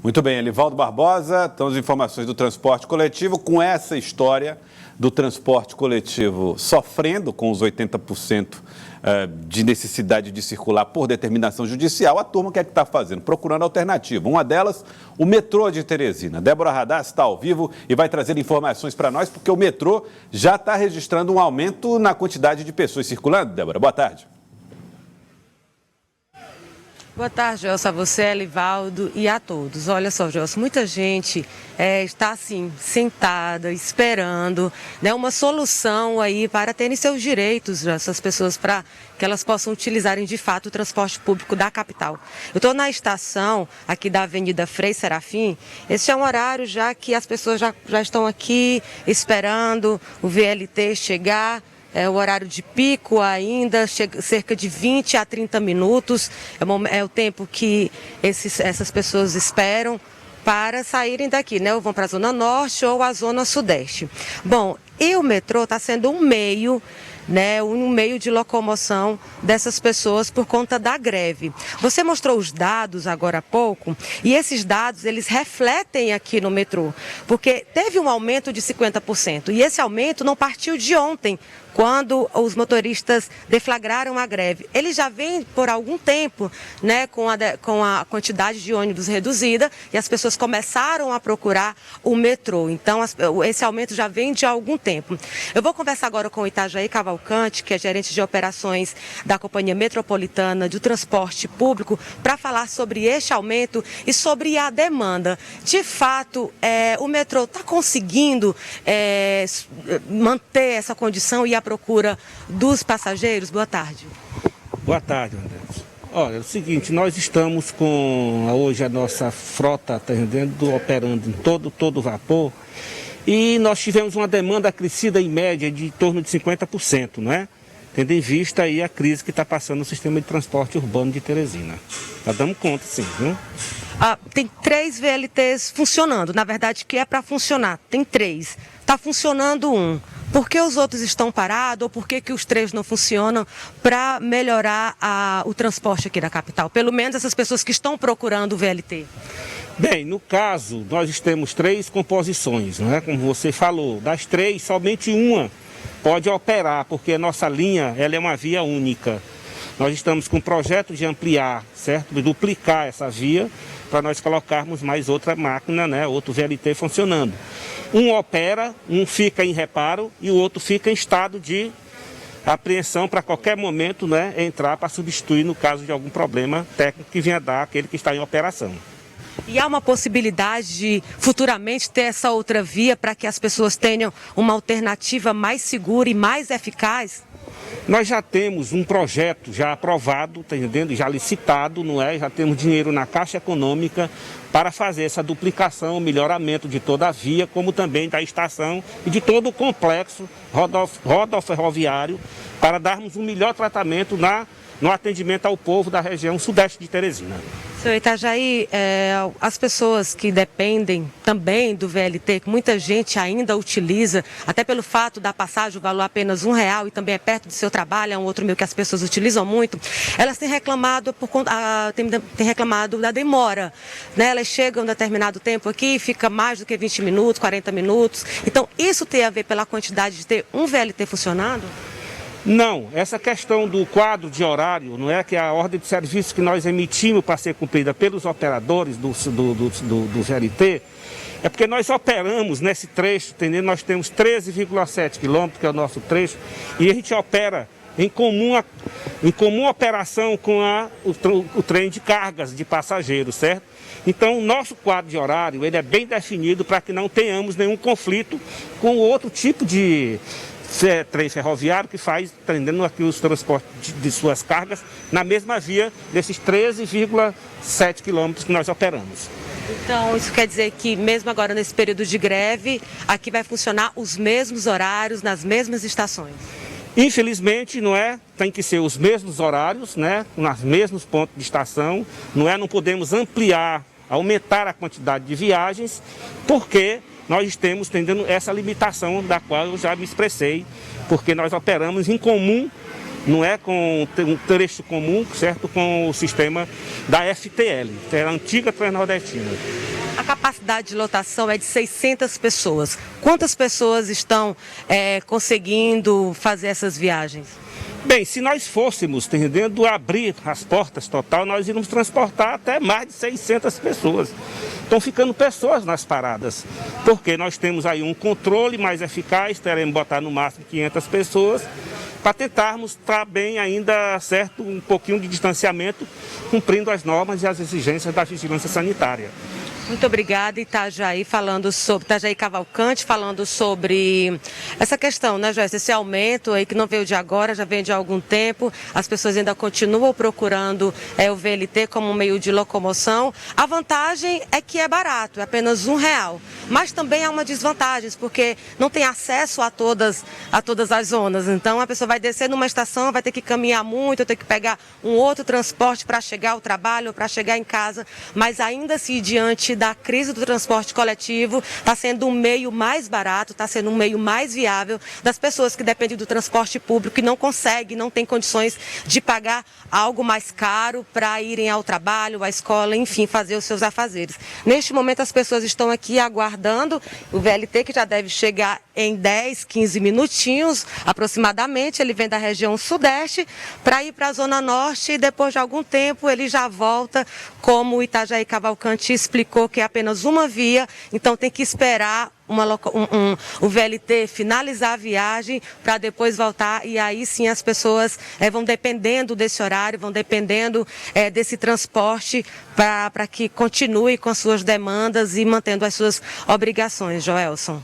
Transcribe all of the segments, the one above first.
Muito bem, Elivaldo Barbosa, então as informações do transporte coletivo com essa história do transporte coletivo sofrendo com os 80% de necessidade de circular por determinação judicial. A turma o que é que está fazendo? Procurando alternativa. Uma delas, o metrô de Teresina. Débora Radar está ao vivo e vai trazer informações para nós, porque o metrô já está registrando um aumento na quantidade de pessoas circulando. Débora, boa tarde. Boa tarde, Gelson, a você, Elivaldo, e a todos. Olha só, Gelson, muita gente está assim, sentada, esperando, né, uma solução aí para terem seus direitos, essas pessoas, para que elas possam utilizarem de fato o transporte público da capital. Eu estou na estação aqui da Avenida Frei Serafim. Esse é um horário já que as pessoas já estão aqui esperando o VLT chegar. É o horário de pico ainda, cerca de 20 a 30 minutos, é o tempo que essas pessoas esperam para saírem daqui, né? Ou vão para a Zona Norte ou a Zona Sudeste. Bom, e o metrô está sendo um meio, né, um meio de locomoção dessas pessoas por conta da greve. Você mostrou os dados agora há pouco e esses dados eles refletem aqui no metrô, porque teve um aumento de 50% e esse aumento não partiu de ontem, quando os motoristas deflagraram a greve. Ele já vem por algum tempo, né, com a quantidade de ônibus reduzida e as pessoas começaram a procurar o metrô. Então, esse aumento já vem de algum tempo. Eu vou conversar agora com o Itajaí Cavalcante, que é gerente de operações da Companhia Metropolitana de Transporte Público, para falar sobre este aumento e sobre a demanda. De fato, o metrô está conseguindo manter essa condição e a procura dos passageiros? Boa tarde. Boa tarde, André. Olha, é o seguinte, nós estamos com hoje a nossa frota operando em todo vapor e nós tivemos uma demanda acrescida em média de em torno de 50%, não é? Tendo em vista aí a crise que está passando no sistema de transporte urbano de Teresina. Está dando conta, sim, viu? Tem 3 VLTs funcionando, na verdade que é para funcionar, tem 3. Está funcionando um. Por que os outros estão parados ou por que os 3 não funcionam para melhorar o transporte aqui da capital? Pelo menos essas pessoas que estão procurando o VLT. Bem, no caso, nós temos 3 composições, não é? Como você falou, das 3, somente uma pode operar, porque a nossa linha ela é uma via única. Nós estamos com um projeto de ampliar, certo? De duplicar essa via para nós colocarmos mais outra máquina, né? Outro VLT funcionando. Um opera, um fica em reparo e o outro fica em estado de apreensão para qualquer momento, né, entrar para substituir no caso de algum problema técnico que venha dar aquele que está em operação. E há uma possibilidade de futuramente ter essa outra via para que as pessoas tenham uma alternativa mais segura e mais eficaz? Nós já temos um projeto já aprovado, tá entendendo? Já licitado, não é? Já temos dinheiro na Caixa Econômica para fazer essa duplicação, melhoramento de toda a via, como também da estação e de todo o complexo rodoferroviário, para darmos um melhor tratamento no atendimento ao povo da região sudeste de Teresina. Seu Itajaí, as pessoas que dependem também do VLT, que muita gente ainda utiliza, até pelo fato da passagem, o valor apenas R$1 e também é perto do seu trabalho, é um outro meio que as pessoas utilizam muito, elas têm reclamado, têm reclamado da demora, né? Elas chegam um determinado tempo aqui, fica mais do que 20 minutos, 40 minutos. Então, isso tem a ver pela quantidade de ter um VLT funcionando? Não, essa questão do quadro de horário, não é que a ordem de serviço que nós emitimos para ser cumprida pelos operadores do VLT, é porque nós operamos nesse trecho, entendeu? Nós temos 13,7 quilômetros, que é o nosso trecho, e a gente opera em comum operação com o trem de cargas de passageiros, certo? Então, o nosso quadro de horário ele é bem definido para que não tenhamos nenhum conflito com outro tipo de trem ferroviário que faz, prendendo aqui os transportes de suas cargas na mesma via desses 13,7 quilômetros que nós operamos. Então, isso quer dizer que mesmo agora nesse período de greve, aqui vai funcionar os mesmos horários, nas mesmas estações? Infelizmente, não é? Tem que ser os mesmos horários, né? Nos mesmos pontos de estação, não é? Não podemos ampliar, aumentar a quantidade de viagens, porque nós temos tendendo essa limitação da qual eu já me expressei, porque nós operamos em comum, não é com um trecho comum, certo, com o sistema da FTL, que é a antiga Transnordestina. capacidade de lotação é de 600 pessoas. Quantas pessoas estão conseguindo fazer essas viagens? Bem, se nós fôssemos, entendendo, abrir as portas total, nós iríamos transportar até mais de 600 pessoas. Estão ficando pessoas nas paradas, porque nós temos aí um controle mais eficaz, teremos que botar no máximo 500 pessoas, para tentarmos estar bem ainda, certo, um pouquinho de distanciamento, cumprindo as normas e as exigências da vigilância sanitária. Muito obrigada, Itajaí Cavalcante, falando sobre essa questão, né, Joyce? Esse aumento aí que não veio de agora, já vem de algum tempo, as pessoas ainda continuam procurando o VLT como um meio de locomoção. A vantagem é que é barato, é apenas R$1, mas também há uma desvantagem, porque não tem acesso a todas as zonas. Então a pessoa vai descer numa estação, vai ter que caminhar muito, ter que pegar um outro transporte para chegar ao trabalho, para chegar em casa, mas ainda assim, diante da crise do transporte coletivo, está sendo um meio mais barato, está sendo um meio mais viável das pessoas que dependem do transporte público, que não conseguem, não têm condições de pagar algo mais caro para irem ao trabalho, à escola, enfim, fazer os seus afazeres. Neste momento, as pessoas estão aqui aguardando o VLT, que já deve chegar em 10, 15 minutinhos aproximadamente. Ele vem da região sudeste para ir para a zona norte e depois de algum tempo ele já volta, como o Itajaí Cavalcante explicou, que é apenas uma via, então tem que esperar o VLT finalizar a viagem para depois voltar, e aí sim as pessoas vão dependendo desse horário, vão dependendo desse transporte para que continue com as suas demandas e mantendo as suas obrigações. Joelson.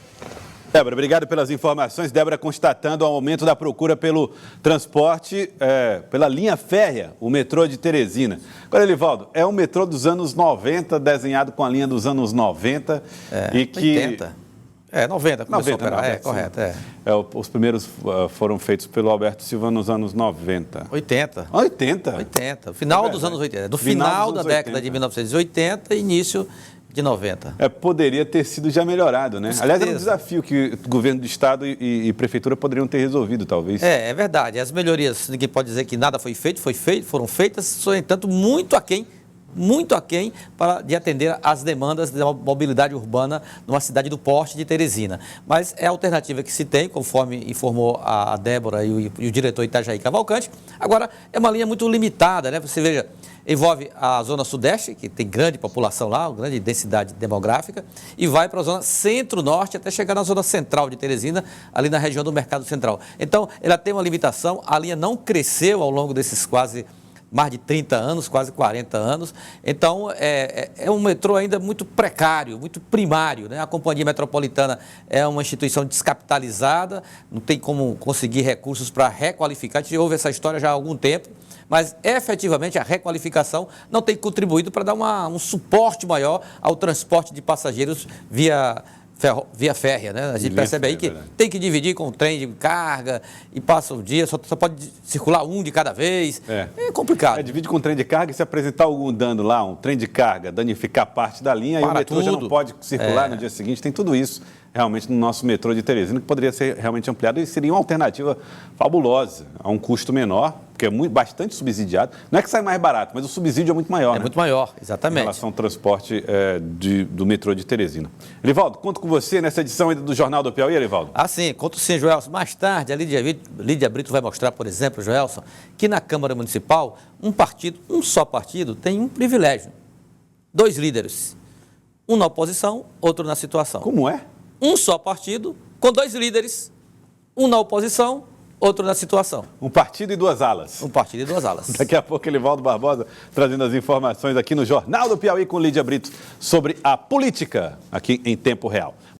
Débora, obrigado pelas informações. Débora constatando o aumento da procura pelo transporte, pela linha férrea, o metrô de Teresina. Agora, Elivaldo, é um metrô dos anos 90, desenhado com a linha dos anos 90 e que... 80. 90 começou a operar, correto. Os primeiros foram feitos pelo Alberto Silva nos anos 90. 80. 80? 80, final dos anos 80. Do final da década de 1980 e início de 90. Poderia ter sido já melhorado, né? Aliás, era um desafio que o governo do estado e prefeitura poderiam ter resolvido, talvez. É verdade. As melhorias, ninguém pode dizer que nada foi feito, foram feitas, no entanto, muito aquém de atender às demandas da mobilidade urbana numa cidade do porte de Teresina. Mas é a alternativa que se tem, conforme informou a Débora e o diretor Itajaí Cavalcante. Agora, é uma linha muito limitada, né? Você veja, envolve a zona sudeste, que tem grande população lá, uma grande densidade demográfica, e vai para a zona centro-norte até chegar na zona central de Teresina, ali na região do Mercado Central. Então, ela tem uma limitação, a linha não cresceu ao longo desses quase mais de 30 anos, quase 40 anos. Então, é um metrô ainda muito precário, muito primário, né? A Companhia Metropolitana é uma instituição descapitalizada, não tem como conseguir recursos para requalificar. A gente ouve essa história já há algum tempo, mas efetivamente a requalificação não tem contribuído para dar um suporte maior ao transporte de passageiros via férrea, né? A gente percebe aí que tem que dividir com o trem de carga e passa o dia, só pode circular um de cada vez. É complicado. Divide com o trem de carga e se apresentar algum dano lá, um trem de carga, danificar parte da linha, aí o metrô já não pode circular no dia seguinte. Tem tudo isso realmente no nosso metrô de Teresina, que poderia ser realmente ampliado e seria uma alternativa fabulosa, a um custo menor, porque é bastante subsidiado. Não é que sai mais barato, mas o subsídio é muito maior. Muito maior, exatamente. Em relação ao transporte do metrô de Teresina. Elivaldo, conto com você nessa edição ainda do Jornal do Piauí, Elivaldo. Sim, conto sim, Joelson. Mais tarde, a Lídia Brito vai mostrar, por exemplo, Joelson, que na Câmara Municipal, um só partido, tem um privilégio. 2 líderes. Um na oposição, outro na situação. Como é? Um só partido, com 2 líderes, um na oposição, outro na situação. Um partido e 2 alas. Um partido e 2 alas. Daqui a pouco, Elivaldo Barbosa trazendo as informações aqui no Jornal do Piauí com Lídia Brito sobre a política aqui em tempo real.